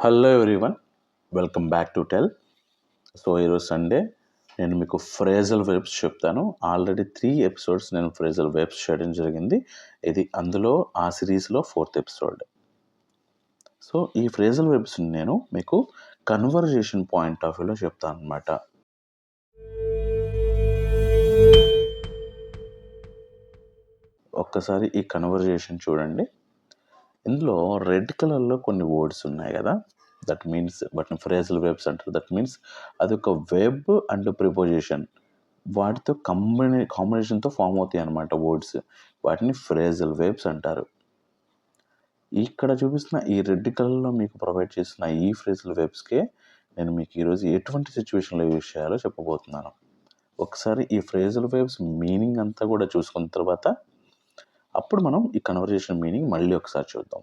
Hello everyone, welcome back to tell. So ఈరోజు Sunday నేను మీకు ఫ్రేజల్ వెబ్స్ చెప్తాను. ఆల్రెడీ 3 ఎపిసోడ్స్ నేను ఫ్రేజల్ వెబ్స్ చేయడం జరిగింది. ఇది అందులో ఆ సిరీస్లో 4th ఎపిసోడ్. సో ఈ ఫ్రేజల్ వెబ్స్ని నేను మీకు కన్వర్జేషన్ పాయింట్ ఆఫ్ వ్యూలో చెప్తాను అనమాట. ఒక్కసారి ఈ కన్వర్జేషన్ చూడండి. ఇందులో రెడ్ కలర్లో కొన్ని వర్డ్స్ ఉన్నాయి కదా, దట్ మీన్స్ వాటిని ఫ్రేజల్ వెబ్స్ అంటారు. దట్ మీన్స్ అది ఒక వెబ్ అండ్ ప్రిపోజిషన్ వాటితో కాంబినేషన్తో ఫామ్ అవుతాయి అన్నమాట వర్డ్స్. వాటిని ఫ్రేజల్ వెబ్స్ అంటారు. ఇక్కడ చూపిస్తున్న ఈ రెడ్ కలర్లో మీకు ప్రొవైడ్ చేసిన ఈ ఫ్రేజల్ వెబ్స్కే నేను మీకు ఈరోజు ఎటువంటి సిచ్యువేషన్లో యూజ్ చేయాలో చెప్పబోతున్నాను. ఒకసారి ఈ ఫ్రేజల్ వెబ్స్ మీనింగ్ అంతా కూడా చూసుకున్న తర్వాత అప్పుడు మనం ఈ కన్వర్జేషన్ మీనింగ్ మళ్ళీ ఒకసారి చూద్దాం.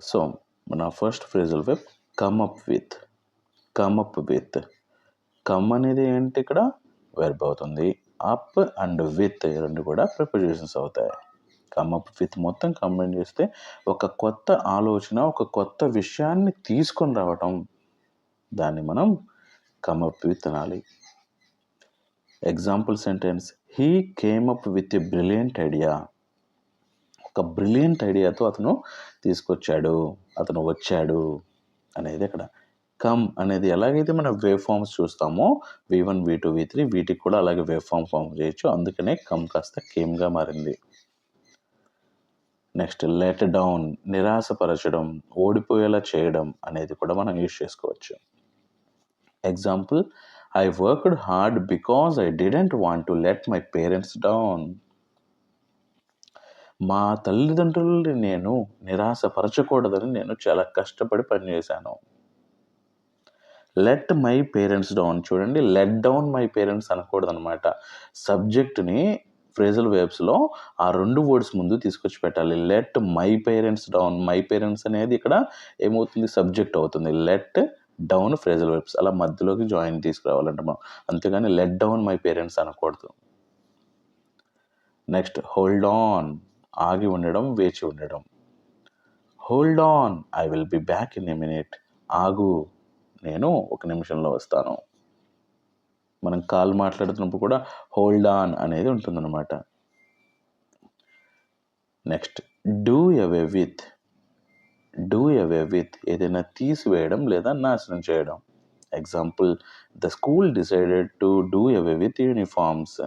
సో మన first phrasal web come up with. Come అనేది ఏంటి, ఇక్కడ వెర్బ్ అవుతుంది. అప్ అండ్ విత్ రెండు కూడా ప్రిపోజిషన్స్ అవుతాయి. కమ్ అప్ విత్ మొత్తం కంబైన్ చేస్తే ఒక కొత్త ఆలోచన, ఒక కొత్త విషయాన్ని తీసుకొని రావటం, దాన్ని మనం కమ్ అప్ విత్ అనాలి. Example sentence, he came up with a brilliant idea. ఒక బ్రిలియంట్ ఐడియాతో అతను వచ్చాడు అనేది అక్కడ. కమ్ అనేది ఎలాగైతే మనం వేవ్ ఫామ్స్ చూస్తామో V1, V2, V3 వీటికి కూడా అలాగే వేవ్ ఫామ్ చేయొచ్చు. అందుకనే కమ్ కాస్త కేమ్గా మారింది. నెక్స్ట్ లెట్ డౌన్, నిరాశపరచడం, ఓడిపోయేలా చేయడం అనేది కూడా మనం యూజ్ చేసుకోవచ్చు. Example, I worked hard because I didn't want to let my parents down. మా తల్లిదండ్రులని నేను నిరాశపరచకూడదని నేను చాలా కష్టపడి పనిచేశాను. లెట్ మై పేరెంట్స్ డౌన్ చూడండి, లెట్ డౌన్ మై పేరెంట్స్ అనకూడదు అనమాట. సబ్జెక్ట్ని ఫ్రేజల్ వేబ్స్లో ఆ 2 వర్డ్స్ ముందు తీసుకొచ్చి పెట్టాలి. Let my parents down, my parents అనేది ఇక్కడ ఏమవుతుంది, సబ్జెక్ట్ అవుతుంది. లెట్ డౌన్ ఫ్రేజల్ వేబ్స్ అలా మధ్యలోకి జాయిన్ తీసుకురావాలంట మనం, అంతేగాని లెట్ డౌన్ మై పేరెంట్స్ అనకూడదు. నెక్స్ట్ హోల్డ్ ఆన్, ఆగి ఉండడం, వేచి ఉండడం. Hold on, I will be back in a minute. ఆగు, నేను 1 నిమిషంలో వస్తాను. మనం కాల్ మాట్లాడుతున్నప్పుడు కూడా హోల్డ్ ఆన్ అనేది ఉంటుందన్నమాట. నెక్స్ట్ డూ అవే విత్, ఏదైనా తీసివేయడం లేదా నాశనం చేయడం. Example, the school decided to do away with uniforms.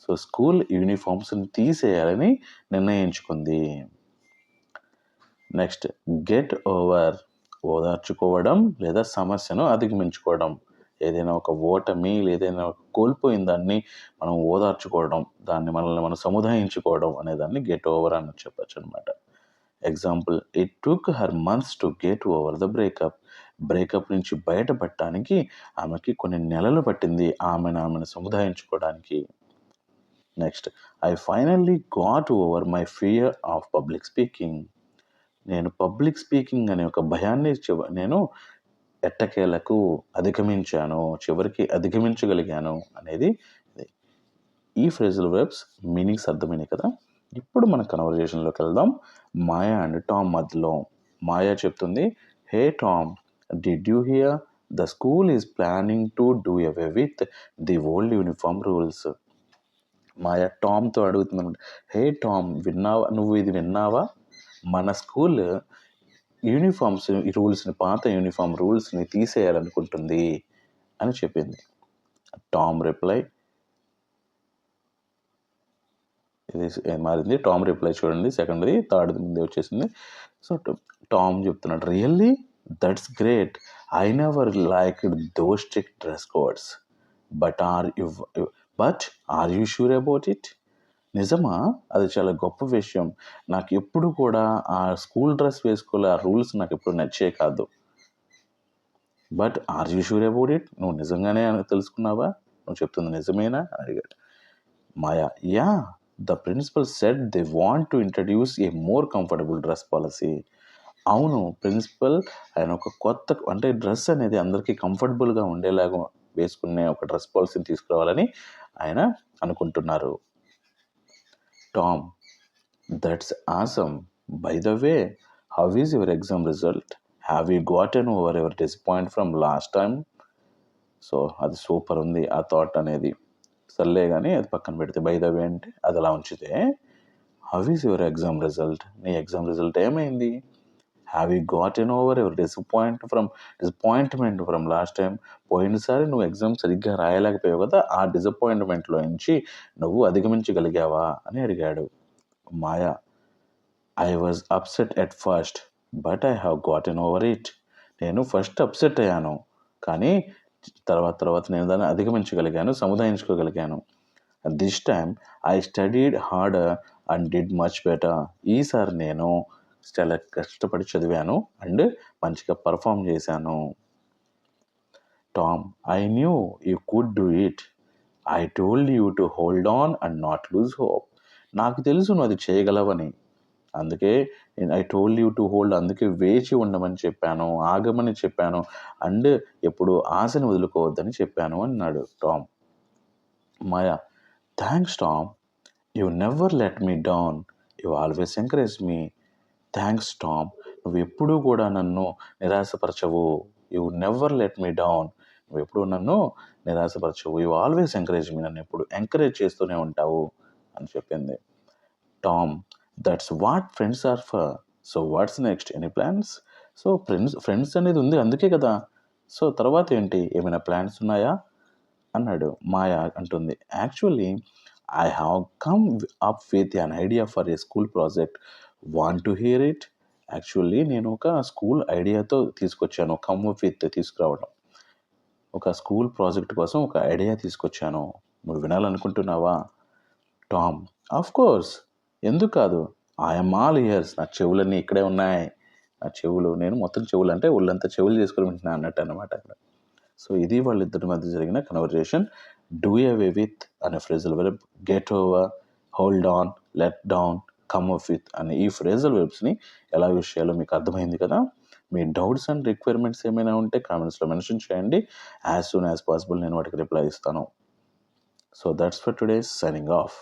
So school యూనిఫామ్స్ని తీసేయాలని నిర్ణయించుకుంది. నెక్స్ట్ గెట్ ఓవర్, ఓదార్చుకోవడం లేదా సమస్యను అధిగమించుకోవడం. ఏదైనా ఒక ఓటమి లేదైనా కోల్పోయిన దాన్ని మనం ఓదార్చుకోవడం, మనల్ని మనం సముదాయించుకోవడం అనేదాన్ని గెట్ ఓవర్ అని చెప్పచ్చు అనమాట. Example, it took her months to get over the breakup నుంచి బయటపడటానికి ఆమెకి కొన్ని నెలలు పట్టింది ఆమెను సముదాయించుకోవడానికి. Next, I finally got over my fear of public speaking. నేను పబ్లిక్ స్పీకింగ్ అనే ఒక భయాన్ని నేను ఎట్టకేలకు అధిగమించాను, చివరికి అధిగమించగలిగాను అనేది. ఈ ఫ్రేజల్ వెబ్స్ మీనింగ్స్ అర్థమైనాయి కదా. ఇప్పుడు మన కన్వర్జేషన్లోకి వెళ్దాం. మాయా అండ్ టామ్ మధ్యలో. మాయా చెప్తుంది, hey Tom, did you hear, the school is planning to do away with the old uniform rules. Maya టామ్తో అడుగుతుంది, హే టామ్, నువ్వు ఇది విన్నావా, మన స్కూల్ పాత యూనిఫామ్ రూల్స్ని తీసేయాలనుకుంటుంది అని చెప్పింది. టామ్ రిప్లై, ఇది మారింది. టామ్ రిప్లై చూడండి, సెకండ్ది, థర్డ్ది ముందే వచ్చేసింది. సో టామ్ చెప్తున్నాడు, really, that's great, I never liked those strict dress codes, but are you sure about it. నిజమా, అది చాలా గొప్ప విషయం, నాకు ఎప్పుడు కూడా ఆ స్కూల్ డ్రెస్ వేసుకోలే, ఆ రూల్స్ నాకు ఎప్పుడు నచ్చే కాదు. But are you sure about it, నువ్వు నిజంగానే తెలుసుకున్నావా, నువ్వు చెప్తుంది నిజమేనా అని అడిగాడు. Maya, yeah, the principal said they want to introduce a more comfortable dress policy. అవును, ప్రిన్సిపల్ ఆయన ఒక కొత్త, అంటే డ్రెస్ అనేది అందరికీ కంఫర్టబుల్గా ఉండేలాగా వేసుకునే ఒక డ్రెస్ పాలసీని తీసుకురావాలని ఆయన అనుకుంటున్నారు. Tom, that's awesome, by the way, how is your exam result? Have you gotten over your disappoint from last time? So అది సూపర్ ఉంది ఆ థాట్ అనేది. సర్లే కానీ అది పక్కన పెడితే బై ద వే అంటే అది అలా ఉంచితే, how is your exam result? నీ ఎగ్జామ్ రిజల్ట్ ఏమైంది? Have you gotten over your disappointment from last time? పోయినసారి నువ్వు ఎగ్జామ్ సరిగ్గా రాయలేకపోయావు కదా, ఆ డిసప్పాయింట్మెంట్లో నుంచి నువ్వు అధిగమించగలిగావా అని అడిగాడు. Maya, I was upset at first but I have gotten over it. నేను ఫస్ట్ అప్సెట్ అయ్యాను, కానీ తర్వాత నేను దాన్ని అధిగమించగలిగాను, సముదాయించుకోగలిగాను. This time I studied harder and did much better. ఈసారి నేను చాలా కష్టపడి చదివాను అండ్ మంచిగా పర్ఫామ్ చేశాను. Tom, I knew you could do it. I told you to hold on and not lose hope. నాకు తెలుసు నువ్వు అది చేయగలవని, అందుకే I told you to hold, అందుకే వేచి ఉండమని చెప్పాను, ఆగమని చెప్పాను, అండ్ ఎప్పుడు ఆశని వదులుకోవద్దని చెప్పాను అన్నాడు టామ్. Maya, thanks Tom, you never let me down, you always encourage me. Thanks Tom, నువ్వు ఎప్పుడూ కూడా నన్ను నిరాశపరచవు. You never let me down, నువ్వు ఎప్పుడూ నన్ను నిరాశపరచవు. యూ ఆల్వేస్ ఎంకరేజ్ మీ, నన్ను ఎప్పుడు ఎంకరేజ్ చేస్తూనే ఉంటావు అని చెప్పింది. Tom, that's what friends are for. So what's next, any plans? So friends అనేది ఉంది అందుకే కదా, సో తర్వాత ఏంటి, ఏమైనా ప్లాన్స్ ఉన్నాయా అన్నాడు. మాయా అంటుంది, actually I have come up with an idea for a school project. Want to hear it? Actually నేను ఒక స్కూల్ ఐడియాతో తీసుకొచ్చాను. కమ్ అప్ విత్ తీసుకురావడం, ఒక స్కూల్ ప్రాజెక్ట్ కోసం ఒక ఐడియా తీసుకొచ్చాను. నువ్వు వినాలనుకుంటున్నావా? టామ్, ఆఫ్ కోర్స్, ఎందుకు కాదు, ఐఎమ్ ఆల్ ఇయర్స్. నా చెవులన్నీ ఇక్కడే ఉన్నాయి, నా చెవులు, నేను మొత్తం చెవులు అంటే ఒళ్ళంతా చెవులు చేసుకుని వింటున్నా అన్నట్టు అనమాట అక్కడ. సో ఇది వాళ్ళిద్దరి మధ్య జరిగిన కన్వర్జేషన్. డూ అవే విత్ అనే phrasal verb, get over, hold on, let down, come up with అనే ఈ ఫ్రేజల్ వెర్బ్స్ని ఎలా యూస్ చేయాలో మీకు అర్థమైంది కదా. మీ డౌట్స్ అండ్ రిక్వైర్మెంట్స్ ఏమైనా ఉంటే కామెంట్స్లో మెన్షన్ చేయండి. యాజ్ సూన్ యాజ్ పాసిబుల్ నేను వాటికి రిప్లై ఇస్తాను. So that's for today, signing off.